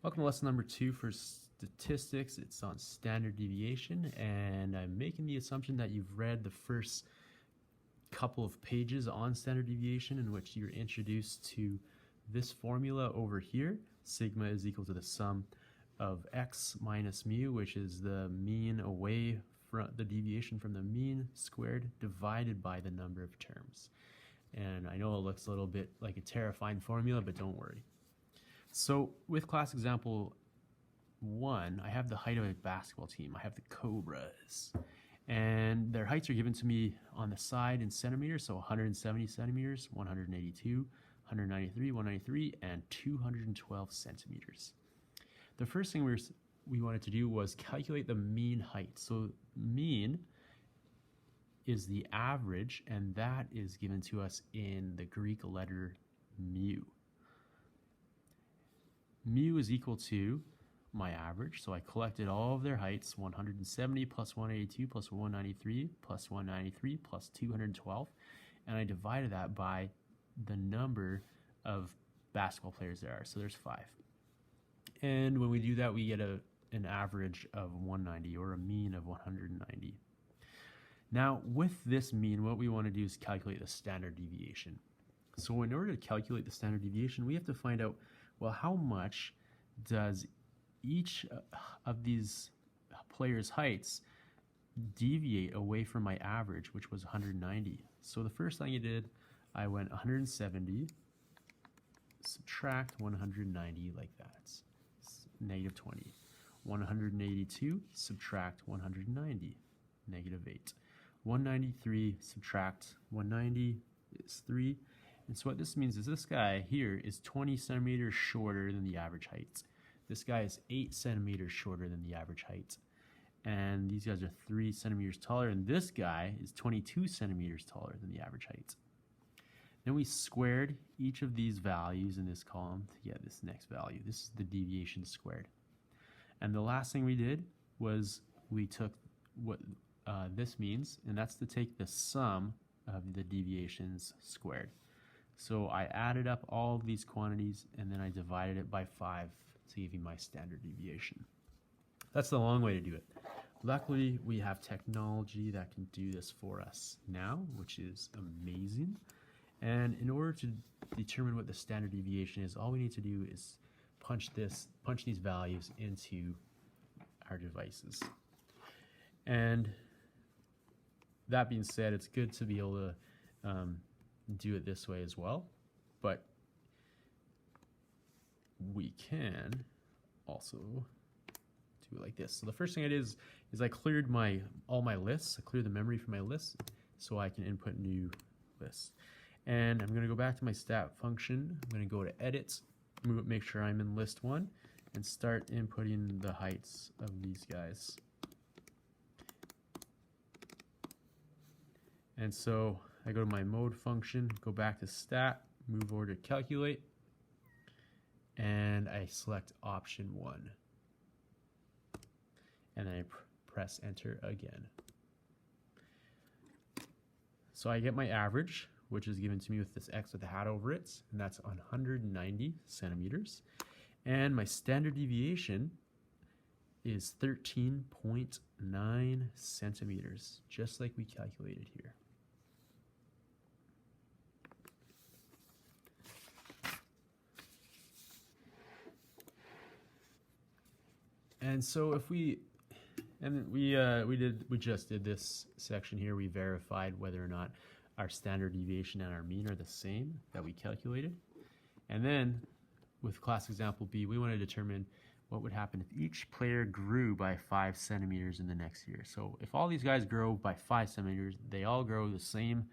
Welcome to lesson number 2 for statistics. It's on standard deviation, and I'm making the assumption that you've read the first couple of pages on standard deviation, in which you're introduced to this formula over here. Sigma is equal to the sum of x minus mu, which is the mean away from the deviation from the mean squared, divided by the number of terms. And I know it looks a little bit like a terrifying formula, but don't worry. So with class example 1, I have the height of a basketball team. I have the Cobras. And their heights are given to me on the side in centimeters, so 170 centimeters, 182, 193, 193, and 212 centimeters. The first thing we wanted to do was calculate the mean height. So mean is the average, and that is given to us in the Greek letter mu. Mu is equal to my average, so I collected all of their heights, 170 plus 182 plus 193 plus 193 plus 212, and I divided that by the number of basketball players there are, so there's 5. And when we do that, we get an average of 190, or a mean of 190. Now, with this mean, what we want to do is calculate the standard deviation. So in order to calculate the standard deviation, we have to find out, well, how much does each of these players' heights deviate away from my average, which was 190? So the first thing I did, I went 170, subtract 190 like that, it's negative 20. 182, subtract 190, negative 8. 193, subtract 190 is 3. And so what this means is this guy here is 20 centimeters shorter than the average height. This guy is 8 centimeters shorter than the average height. And these guys are 3 centimeters taller, and this guy is 22 centimeters taller than the average height. Then we squared each of these values in this column to get this next value. This is the deviation squared. And the last thing we did was we took what this means, and that's to take the sum of the deviations squared. So I added up all of these quantities, and then I divided it by 5 to give you my standard deviation. That's the long way to do it. Luckily, we have technology that can do this for us now, which is amazing. And in order to determine what the standard deviation is, all we need to do is punch these values into our devices. And that being said, it's good to be able to do it this way as well, but we can also do it like this. So the first thing I did is I cleared all my lists. I cleared the memory from my lists so I can input new lists. And I'm going to go back to my stat function. I'm going to go to edit, make sure I'm in list 1, and start inputting the heights of these guys. And so I go to my mode function, go back to stat, move over to calculate, and I select option 1. And then I press enter again. So I get my average, which is given to me with this X with the hat over it, and that's 190 centimeters. And my standard deviation is 13.9 centimeters, just like we calculated here. And so if we just did this section here, we verified whether or not our standard deviation and our mean are the same that we calculated. And then with class example B, we want to determine what would happen if each player grew by 5 centimeters in the next year. So if all these guys grow by 5 centimeters, they all grow the same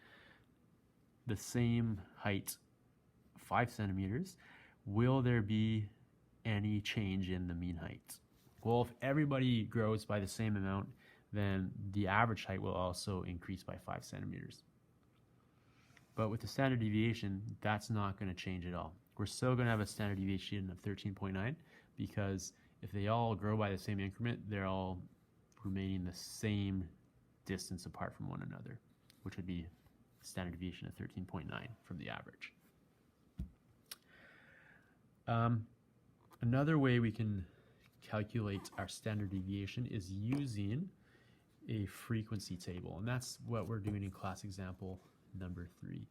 height, 5 centimeters, will there be any change in the mean height? Well, if everybody grows by the same amount, then the average height will also increase by 5 centimeters. But with the standard deviation, that's not going to change at all. We're still going to have a standard deviation of 13.9, because if they all grow by the same increment, they're all remaining the same distance apart from one another, which would be standard deviation of 13.9 from the average. Another way we can calculate our standard deviation is using a frequency table, and that's what we're doing in class example number 3.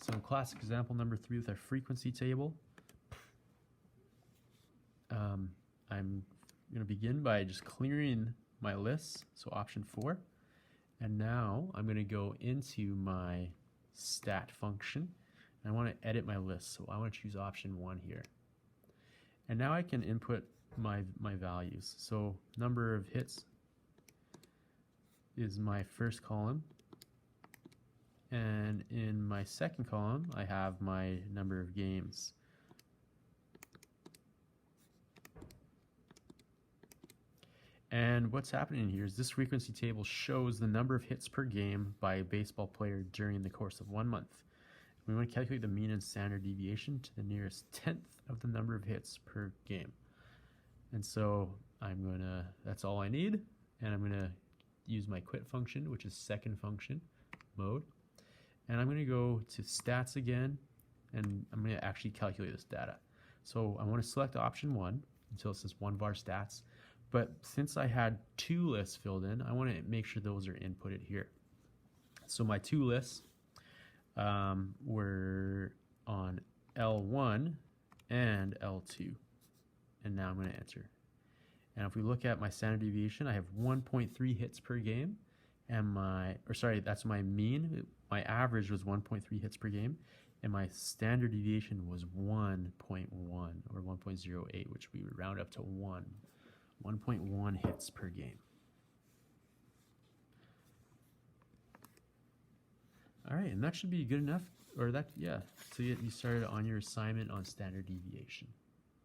So in class example number 3 with our frequency table, I'm going to begin by just clearing my lists, so option 4, and now I'm going to go into my stat function, and I want to edit my list, so I want to choose option 1 here. And now I can input my values. So number of hits is my first column, and in my second column I have my number of games. And what's happening here is this frequency table shows the number of hits per game by a baseball player during the course of 1 month. We want to calculate the mean and standard deviation to the nearest 10th of the number of hits per game. And so that's all I need, and I'm gonna use my quit function, which is second function mode, and I'm gonna go to stats again, and I'm gonna actually calculate this data. So I want to select option 1 until it says 1var stats, but since I had 2 lists filled in, I want to make sure those are inputted here. So my 2 lists were on L1 and L2, and now I'm going to enter. And if we look at my standard deviation, I have 1.3 hits per game, and that's my mean. My average was 1.3 hits per game, and my standard deviation was 1.1 or 1.08, which we would round up to 1.1 hits per game. All right, and that should be good enough, or that, yeah, to get you started on your assignment on standard deviation.